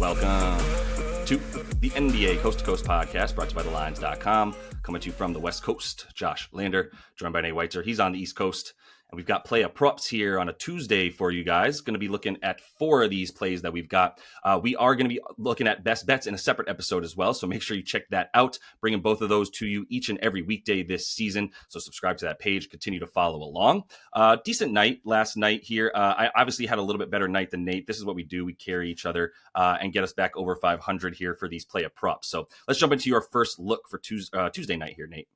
Welcome to the NBA Coast to Coast podcast brought to you by thelines.com. Coming to you from the West Coast, Josh Lander, joined by Nate Weitzer. He's on the East Coast. And we've got play of props here on a Tuesday for you guys. Going to be looking at 4 of these plays that we've got. We are going to be looking at best bets in a separate episode as well. So make sure you check that out. Bringing both of those to you each and every weekday this season. So subscribe to that page. Continue to follow along. Decent night last night here. I obviously had a little bit better night than Nate. This is what we do. We carry each other and get us back over 500 here for these play of props. So let's jump into your first look for Tuesday night here, Nate.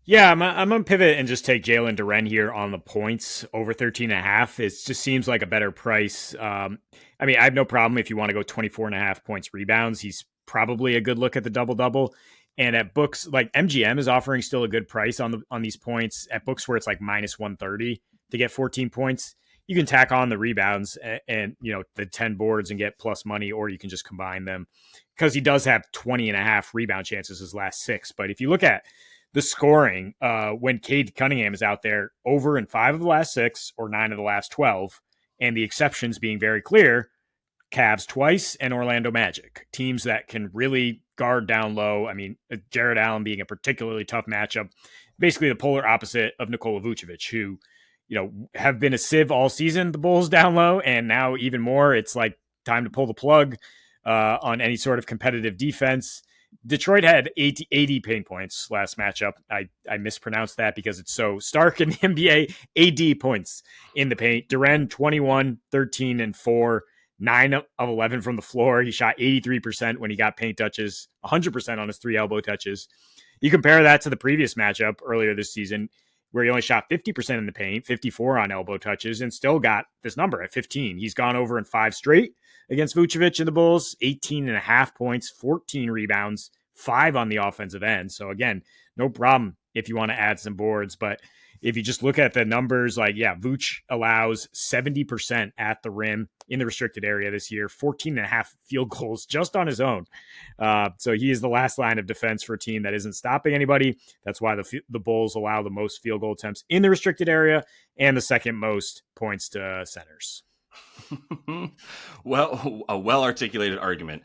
Yeah, I'm going to pivot and just take Jalen Duren here on the points over 13.5. It just seems like a better price. I have no problem if you want to go 24.5 points rebounds. He's probably a good look at the double-double. And at books, like MGM is offering still a good price on these points. At books where it's like minus 130 to get 14 points, you can tack on the rebounds and the 10 boards and get plus money, or you can just combine them because he does have 20.5 rebound chances his last 6. But if you look at the scoring, when Cade Cunningham is out there, over in 5 of the last 6 or 9 of the last 12, and the exceptions being very clear, Cavs twice and Orlando Magic, teams that can really guard down low. I mean, Jared Allen being a particularly tough matchup, basically the polar opposite of Nikola Vucevic, who, have been a sieve all season, the Bulls down low, and now even more, it's like time to pull the plug on any sort of competitive defense. Detroit had 80 paint points last matchup. I mispronounced that because it's so stark in the NBA. AD points in the paint. Duren, 21, 13, and 4, 9 of 11 from the floor. He shot 83% when he got paint touches, 100% on his 3 elbow touches. You compare that to the previous matchup earlier this season, where he only shot 50% in the paint, 54 on elbow touches, and still got this number at 15. He's gone over in 5 straight against Vucevic and the Bulls, 18.5 points, 14 rebounds, 5 on the offensive end. So again, no problem if you want to add some boards. But if you just look at the numbers, Vooch allows 70% at the rim in the restricted area this year, 14.5 field goals just on his own. So he is the last line of defense for a team that isn't stopping anybody. That's why the Bulls allow the most field goal attempts in the restricted area and the second most points to centers. Well, a well-articulated argument.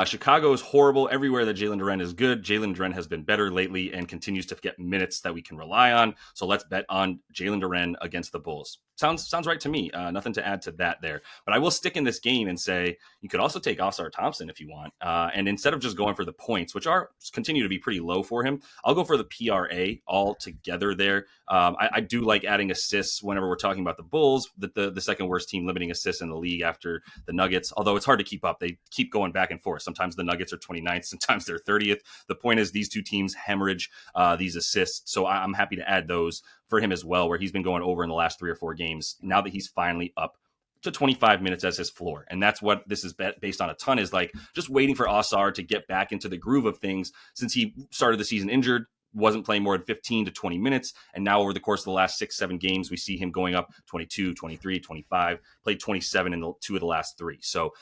Chicago is horrible everywhere that Jalen Duren is good. Jalen Duren has been better lately and continues to get minutes that we can rely on. So let's bet on Jalen Duren against the Bulls. Sounds right to me. Nothing to add to that there. But I will stick in this game and say you could also take Ausar Thompson if you want. And instead of just going for the points, which continue to be pretty low for him, I'll go for the PRA altogether there. I do like adding assists whenever we're talking about the Bulls, the second worst team limiting assists in the league after the Nuggets, although it's hard to keep up. They keep going back and forth. Sometimes the Nuggets are 29th, sometimes they're 30th. The point is these two teams hemorrhage these assists. So I'm happy to add those for him as well, where he's been going over in the last 3 or 4 games now that he's finally up to 25 minutes as his floor. And that's what this is based on a ton, is like just waiting for Ausar to get back into the groove of things since he started the season injured, wasn't playing more than 15 to 20 minutes. And now over the course of the last 6-7 games, we see him going up 22, 23, 25, played 27 in 2 of the last 3. So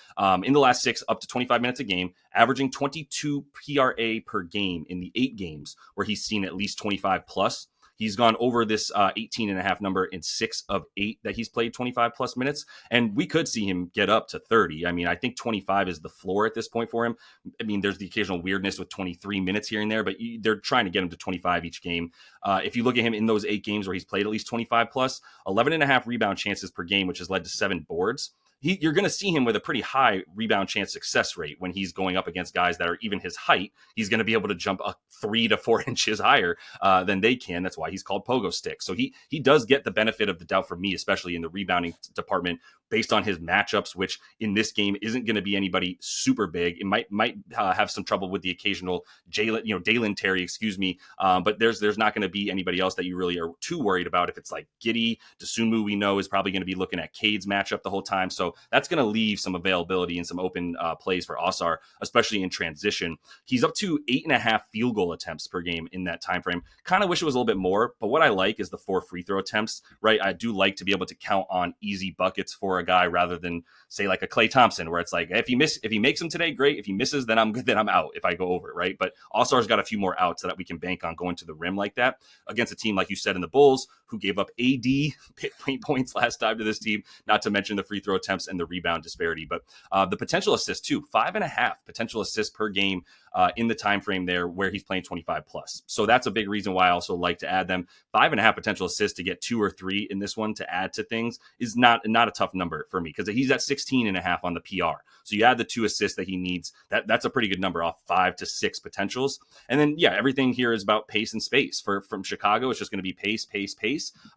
in the last 6, up to 25 minutes a game, averaging 22 PRA per game in the 8 games where he's seen at least 25 plus. He's gone over this 18.5 number in 6 of 8 that he's played 25 plus minutes. And we could see him get up to 30. I mean, I think 25 is the floor at this point for him. I mean, there's the occasional weirdness with 23 minutes here and there, but they're trying to get him to 25 each game. If you look at him in those 8 games where he's played at least 25 plus, 11.5 rebound chances per game, which has led to 7 boards. You're going to see him with a pretty high rebound chance success rate when he's going up against guys that are even his height. He's going to be able to jump 3 to 4 inches higher than they can. That's why he's called Pogo Stick. So he does get the benefit of the doubt for me, especially in the rebounding department, based on his matchups, which in this game isn't going to be anybody super big. It might have some trouble with the occasional Dalen Terry, but there's not going to be anybody else that you really are too worried about. If it's like Giddey, Dosunmu, we know is probably going to be looking at Cade's matchup the whole time. So that's going to leave some availability and some open plays for Ausar, especially in transition. He's up to 8.5 field goal attempts per game in that time frame. Kind of wish it was a little bit more, but what I like is the 4 free throw attempts, right? I do like to be able to count on easy buckets for for a guy rather than say like a Klay Thompson, where it's like if he makes them today, great. If he misses, then I'm good. Then I'm out if I go over it, right? But All-Star's got a few more outs that we can bank on going to the rim like that against a team like you said in the Bulls, who gave up AD paint points last time to this team. Not to mention the free throw attempts and the rebound disparity, but the potential assists too, 5.5 potential assists per game in the time frame there where he's playing 25 plus. So that's a big reason why I also like to add them. 5.5 potential assists to get 2 or 3 in this one to add to things is not a tough number for me because he's at 16.5 on the PR. So you add the 2 assists that he needs. That's a pretty good number off 5 to 6 potentials. And then everything here is about pace and space. From Chicago, it's just going to be pace.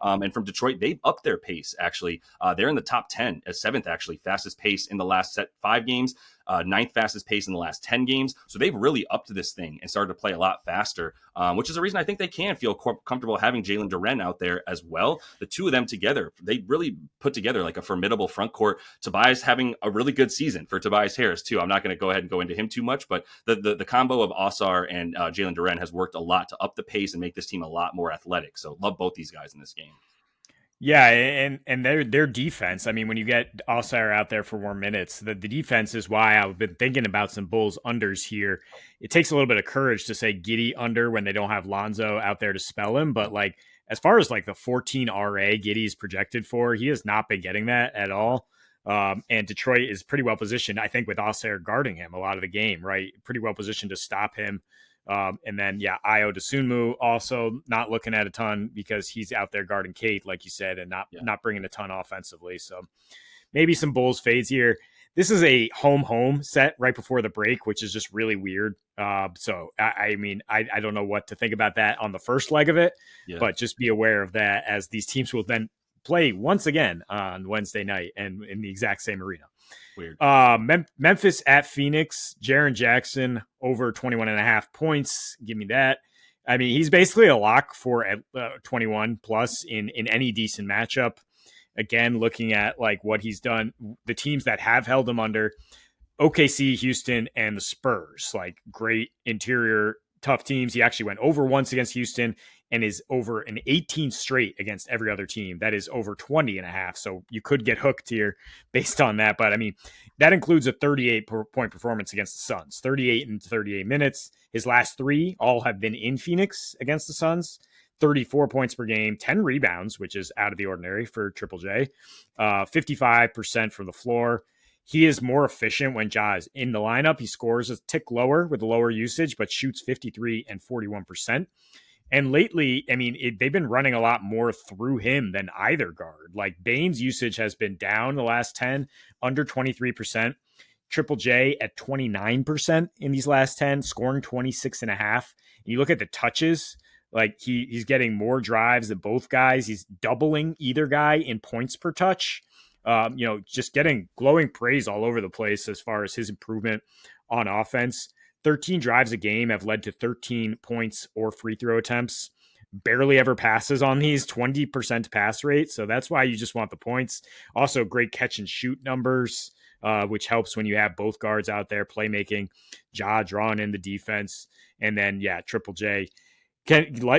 And from Detroit, they've upped their pace actually. They're in the top 10 as 7th actually fastest pace in the last 5 games. 9th fastest pace in the last 10 games. So they've really upped this thing and started to play a lot faster, which is a reason I think they can feel comfortable having Jalen Duren out there as well. The two of them together, they really put together like a formidable front court. Tobias having a really good season for Tobias Harris too. I'm not going to go ahead and go into him too much, but the combo of Osar and Jalen Duren has worked a lot to up the pace and make this team a lot more athletic. So love both these guys in this game. Yeah, and their defense. I mean, when you get Alcire out there for more minutes, the defense is why I've been thinking about some Bulls unders here. It takes a little bit of courage to say Giddey under when they don't have Lonzo out there to spell him, but like as far as like the 14 RA Giddey is projected for, he has not been getting that at all. And Detroit is pretty well positioned, I think, with Alcire guarding him a lot of the game, right? Pretty well positioned to stop him. And then, Io DeSunmu also not looking at a ton because he's out there guarding Kate, like you said, and not bringing a ton offensively. So maybe some Bulls fades here. This is a home set right before the break, which is just really weird. So, I mean, I don't know what to think about that on the first leg of it, but just be aware of that as these teams will then play once again on Wednesday night and in the exact same arena. Weird. Memphis at Phoenix, Jaren Jackson over 21.5 points. Give me that. I mean, he's basically a lock for 21 plus in any decent matchup. Again, looking at like what he's done, the teams that have held him under, OKC, Houston, and the Spurs, like great interior tough teams. He actually went over once against Houston and is over an 18 straight against every other team. That is over 20.5. So you could get hooked here based on that. But I mean, that includes a 38-point performance against the Suns, 38 in 38 minutes. His last 3 all have been in Phoenix against the Suns. 34 points per game, 10 rebounds, which is out of the ordinary for Triple J, 55% from the floor. He is more efficient when Ja is in the lineup. He scores a tick lower with a lower usage, but shoots 53 and 41%. And lately, I mean, they've been running a lot more through him than either guard. Like Bane's usage has been down the last 10, under 23%. Triple J at 29% in these last 10, scoring 26.5. And you look at the touches, like he's getting more drives than both guys. He's doubling either guy in points per touch. Just getting glowing praise all over the place as far as his improvement on offense. 13 drives a game have led to 13 points or free throw attempts. Barely ever passes on these, 20% pass rate. So that's why you just want the points. Also, great catch and shoot numbers, which helps when you have both guards out there playmaking. Ja drawing in the defense. And then, Triple J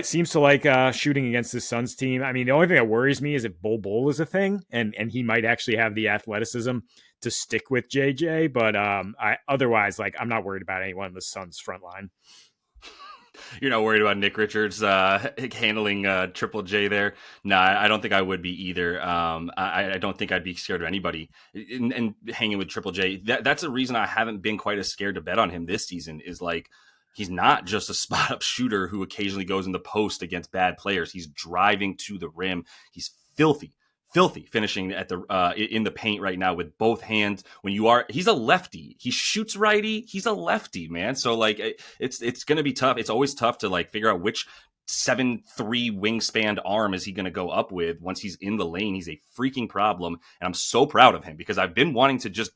seems to like shooting against the Suns team. I mean, the only thing that worries me is if Bol is a thing, and he might actually have the athleticism to stick with JJ. But otherwise, like I'm not worried about anyone in the Suns front line. You're not worried about Nick Richards handling Triple J there? No, I don't think I would be either. I don't think I'd be scared of anybody and hanging with Triple J. That's a reason I haven't been quite as scared to bet on him this season is like, he's not just a spot-up shooter who occasionally goes in the post against bad players. He's driving to the rim. He's filthy finishing at the in the paint right now with both hands. He's a lefty. He shoots righty. He's a lefty, man. So like it's going to be tough. It's always tough to like figure out which 7'3" wingspan arm is he going to go up with once he's in the lane. He's a freaking problem, and I'm so proud of him because I've been wanting to just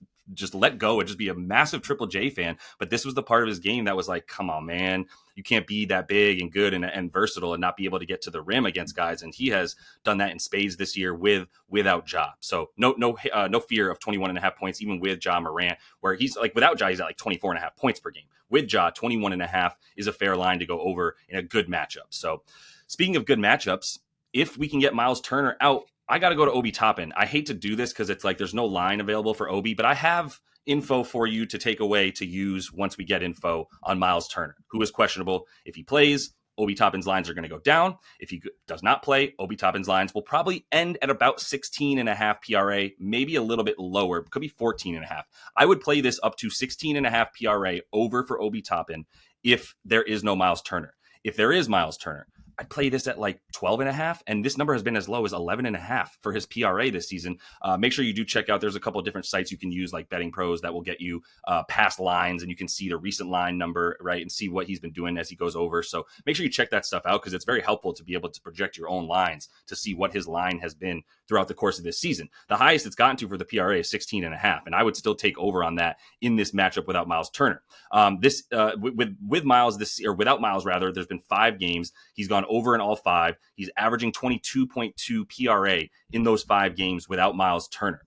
let go and just be a massive Triple J fan. But this was the part of his game that was like, come on, man, you can't be that big and good and versatile and not be able to get to the rim against guys. And he has done that in spades this year without Ja. So no fear of 21.5 points, even with Ja Morant, where he's like without Ja, he's at like 24.5 points per game. With Ja, 21.5 is a fair line to go over in a good matchup. So speaking of good matchups, if we can get Miles Turner out I got to go to Obi Toppin. I hate to do this because it's like there's no line available for Obi, but I have info for you to take away to use once we get info on Miles Turner, who is questionable. If he plays, Obi Toppin's lines are going to go down. If he does not play, Obi Toppin's lines will probably end at about 16.5 PRA, maybe a little bit lower. It could be 14.5. I would play this up to 16.5 PRA over for Obi Toppin if there is no Miles Turner. If there is Miles Turner, I'd play this at like 12.5, and this number has been as low as 11.5 for his PRA this season. Make sure you do check out. There's a couple of different sites you can use, like Betting Pros, that will get you past lines, and you can see the recent line number, right, and see what he's been doing as he goes over. So make sure you check that stuff out because it's very helpful to be able to project your own lines to see what his line has been throughout the course of this season. The highest it's gotten to for the PRA is 16.5, and I would still take over on that in this matchup without Miles Turner. With Miles this, or without Miles rather, there's been 5 games. He's gone over in all 5. He's averaging 22.2 PRA in those 5 games without Miles Turner.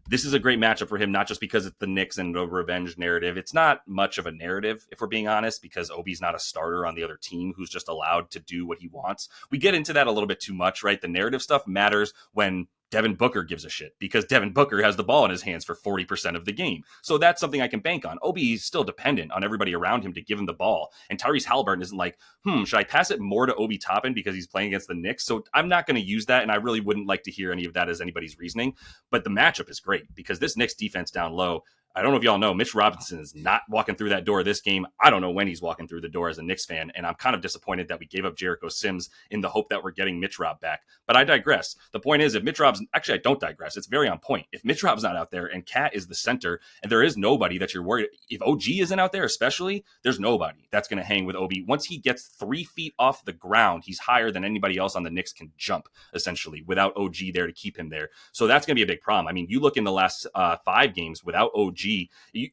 This is a great matchup for him, not just because it's the Knicks and the revenge narrative. It's not much of a narrative, if we're being honest, because Obi's not a starter on the other team who's just allowed to do what he wants. We get into that a little bit too much, right? The narrative stuff matters when Devin Booker gives a shit because Devin Booker has the ball in his hands for 40% of the game. So that's something I can bank on. Obi is still dependent on everybody around him to give him the ball. And Tyrese Halliburton isn't like, should I pass it more to Obi Toppin because he's playing against the Knicks? So I'm not going to use that. And I really wouldn't like to hear any of that as anybody's reasoning. But the matchup is great because this Knicks defense down low, I don't know if y'all know, Mitch Robinson is not walking through that door this game. I don't know when he's walking through the door as a Knicks fan, and I'm kind of disappointed that we gave up Jericho Sims in the hope that we're getting Mitch Rob back. But I digress. The point is, if Mitch Rob's, actually I don't digress, it's very on point. If Mitch Rob's not out there and Cat is the center, and there is nobody that you're worried, if OG isn't out there especially, there's nobody that's going to hang with Obi. Once he gets 3 feet off the ground, he's higher than anybody else on the Knicks can jump, essentially, without OG there to keep him there. So that's going to be a big problem. I mean, you look in the last 5 games without OG,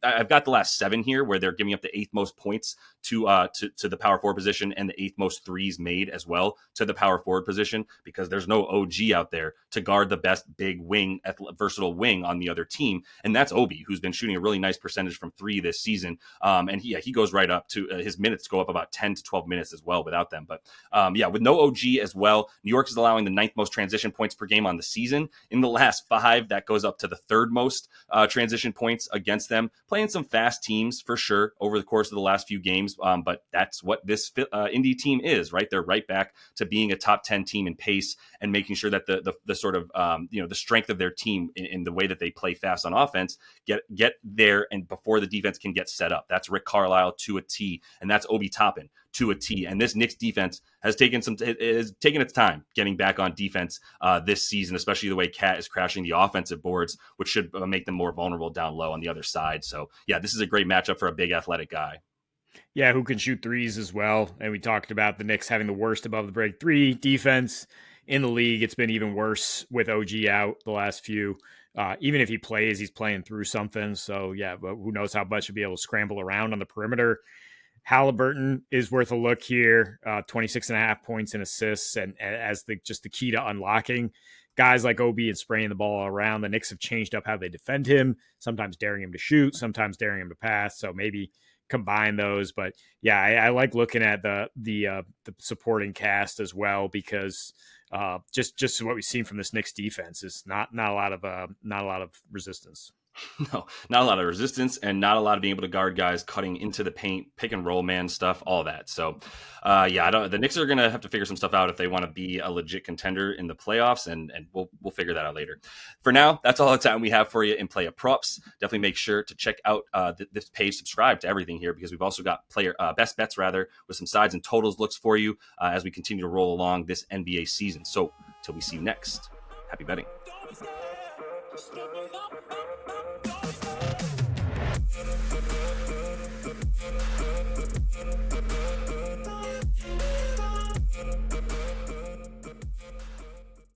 I've got the last 7 here where they're giving up the 8th most points to the power forward position and the 8th most threes made as well to the power forward position because there's no OG out there to guard the best big wing, versatile wing on the other team. And that's Obi, who's been shooting a really nice percentage from 3 this season. And he goes right up to his minutes go up about 10 to 12 minutes as well without them. But with no OG as well, New York is allowing the 9th most transition points per game on the season. In the last 5, that goes up to the 3rd most transition points against them. Playing some fast teams for sure over the course of the last few games, but that's what this Indy team is, right? They're right back to being a top 10 team in pace and making sure that the sort of the strength of their team in the way that they play fast on offense get there and before the defense can get set up. That's Rick Carlisle to a T, and that's Obi Toppin to a T. And this Knicks defense has taken its time getting back on defense this season, especially the way Cat is crashing the offensive boards, which should make them more vulnerable down low on the other side. So yeah, this is a great matchup for a big athletic guy. Yeah, who can shoot threes as well. And we talked about the Knicks having the worst above the break 3 defense in the league. It's been even worse with OG out the last few. Even if he plays, he's playing through something. So yeah, but who knows how much he'll be able to scramble around on the perimeter. Halliburton is worth a look here, 26.5 points and assists, and as the key to unlocking guys like Obi and spraying the ball around. The Knicks have changed up how they defend him, sometimes daring him to shoot, sometimes daring him to pass. So maybe combine those. But yeah, I like looking at the supporting cast as well because just what we've seen from this Knicks defense is not a lot of resistance. No, not a lot of resistance and not a lot of being able to guard guys cutting into the paint, pick and roll man stuff, all that. So, the Knicks are going to have to figure some stuff out if they want to be a legit contender in the playoffs, and we'll figure that out later. For now, that's all the time we have for you in Player Props. Definitely make sure to check out this page, subscribe to everything here because we've also got player best bets with some sides and totals looks for you as we continue to roll along this NBA season. So, till we see you next, happy betting.